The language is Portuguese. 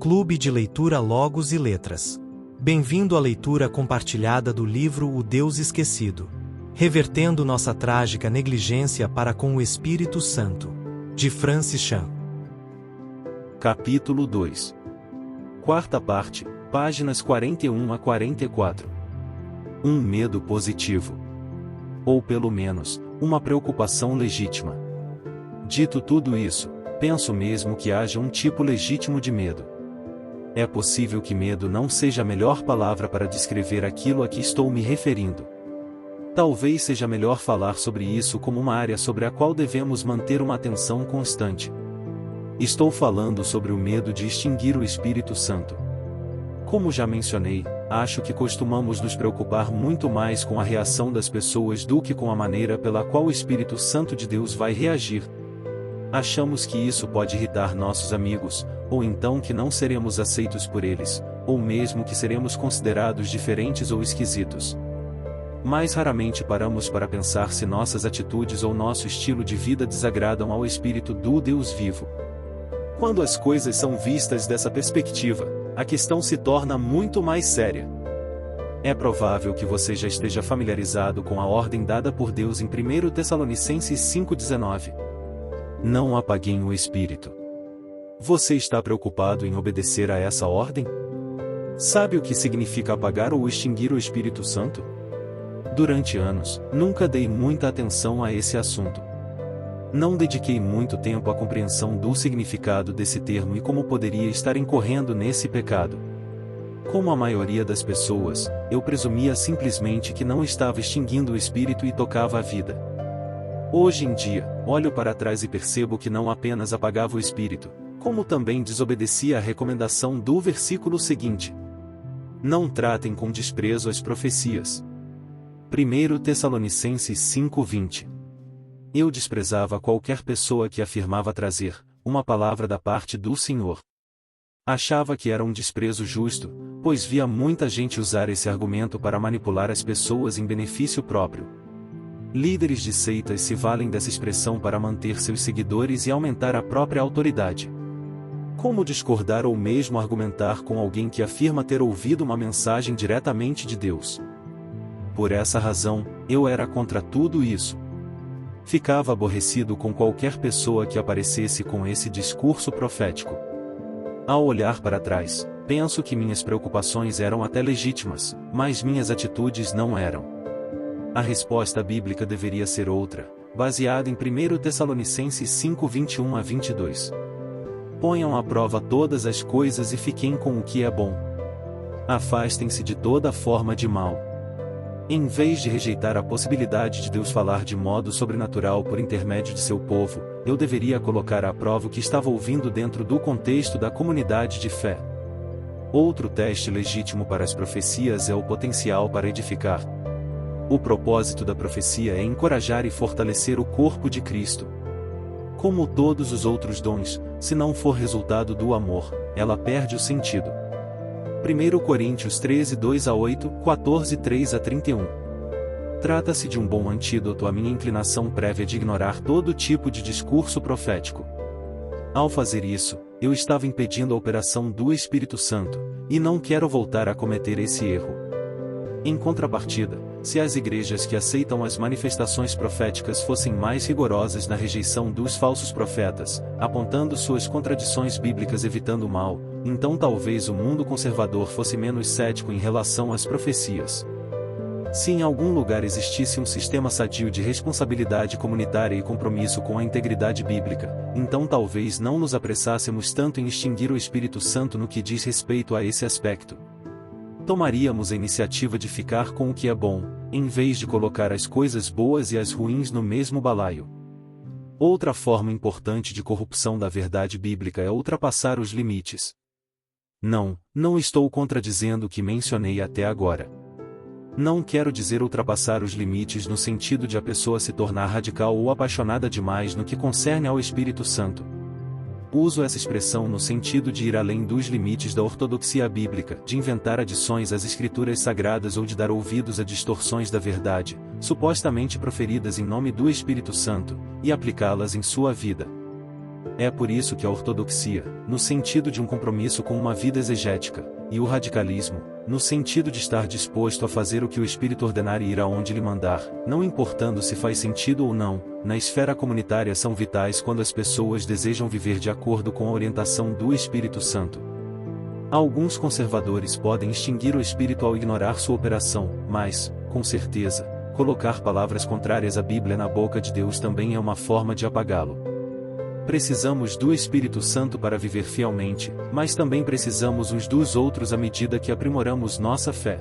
Clube de Leitura Logos e Letras. Bem-vindo à leitura compartilhada do livro O Deus Esquecido. Revertendo nossa trágica negligência para com o Espírito Santo. De Francis Chan. Capítulo 2. Quarta parte, páginas 41 a 44. Um medo positivo. Ou pelo menos, uma preocupação legítima. Dito tudo isso, penso mesmo que haja um tipo legítimo de medo. É possível que medo não seja a melhor palavra para descrever aquilo a que estou me referindo. Talvez seja melhor falar sobre isso como uma área sobre a qual devemos manter uma atenção constante. Estou falando sobre o medo de extinguir o Espírito Santo. Como já mencionei, acho que costumamos nos preocupar muito mais com a reação das pessoas do que com a maneira pela qual o Espírito Santo de Deus vai reagir. Achamos que isso pode irritar nossos amigos, ou então que não seremos aceitos por eles, ou mesmo que seremos considerados diferentes ou esquisitos. Mais raramente paramos para pensar se nossas atitudes ou nosso estilo de vida desagradam ao Espírito do Deus vivo. Quando as coisas são vistas dessa perspectiva, a questão se torna muito mais séria. É provável que você já esteja familiarizado com a ordem dada por Deus em 1 Tessalonicenses 5,19. Não apaguem o Espírito. Você está preocupado em obedecer a essa ordem? Sabe o que significa apagar ou extinguir o Espírito Santo? Durante anos, nunca dei muita atenção a esse assunto. Não dediquei muito tempo à compreensão do significado desse termo e como poderia estar incorrendo nesse pecado. Como a maioria das pessoas, eu presumia simplesmente que não estava extinguindo o Espírito e tocava a vida. Hoje em dia, olho para trás e percebo que não apenas apagava o Espírito, como também desobedecia a recomendação do versículo seguinte. Não tratem com desprezo as profecias. 1 Tessalonicenses 5:20. Eu desprezava qualquer pessoa que afirmava trazer uma palavra da parte do Senhor. Achava que era um desprezo justo, pois via muita gente usar esse argumento para manipular as pessoas em benefício próprio. Líderes de seitas se valem dessa expressão para manter seus seguidores e aumentar a própria autoridade. Como discordar ou mesmo argumentar com alguém que afirma ter ouvido uma mensagem diretamente de Deus? Por essa razão, eu era contra tudo isso. Ficava aborrecido com qualquer pessoa que aparecesse com esse discurso profético. Ao olhar para trás, penso que minhas preocupações eram até legítimas, mas minhas atitudes não eram. A resposta bíblica deveria ser outra, baseada em 1 Tessalonicenses 5:21 a 22. Ponham à prova todas as coisas e fiquem com o que é bom. Afastem-se de toda forma de mal. Em vez de rejeitar a possibilidade de Deus falar de modo sobrenatural por intermédio de seu povo, eu deveria colocar à prova o que estava ouvindo dentro do contexto da comunidade de fé. Outro teste legítimo para as profecias é o potencial para edificar. O propósito da profecia é encorajar e fortalecer o corpo de Cristo. Como todos os outros dons, se não for resultado do amor, ela perde o sentido. 1 Coríntios 13:2-8, 14:3-31. Trata-se de um bom antídoto à minha inclinação prévia de ignorar todo tipo de discurso profético. Ao fazer isso, eu estava impedindo a operação do Espírito Santo, e não quero voltar a cometer esse erro. Em contrapartida, se as igrejas que aceitam as manifestações proféticas fossem mais rigorosas na rejeição dos falsos profetas, apontando suas contradições bíblicas evitando o mal, então talvez o mundo conservador fosse menos cético em relação às profecias. Se em algum lugar existisse um sistema sadio de responsabilidade comunitária e compromisso com a integridade bíblica, então talvez não nos apressássemos tanto em extinguir o Espírito Santo no que diz respeito a esse aspecto. Tomaríamos a iniciativa de ficar com o que é bom, em vez de colocar as coisas boas e as ruins no mesmo balaio. Outra forma importante de corrupção da verdade bíblica é ultrapassar os limites. Não estou contradizendo o que mencionei até agora. Não quero dizer ultrapassar os limites no sentido de a pessoa se tornar radical ou apaixonada demais no que concerne ao Espírito Santo. Uso essa expressão no sentido de ir além dos limites da ortodoxia bíblica, de inventar adições às escrituras sagradas ou de dar ouvidos a distorções da verdade, supostamente proferidas em nome do Espírito Santo, e aplicá-las em sua vida. É por isso que a ortodoxia, no sentido de um compromisso com uma vida exegética, e o radicalismo, no sentido de estar disposto a fazer o que o Espírito ordenar e ir aonde lhe mandar, não importando se faz sentido ou não, na esfera comunitária são vitais quando as pessoas desejam viver de acordo com a orientação do Espírito Santo. Alguns conservadores podem extinguir o Espírito ao ignorar sua operação, mas, com certeza, colocar palavras contrárias à Bíblia na boca de Deus também é uma forma de apagá-lo. Precisamos do Espírito Santo para viver fielmente, mas também precisamos uns dos outros à medida que aprimoramos nossa fé.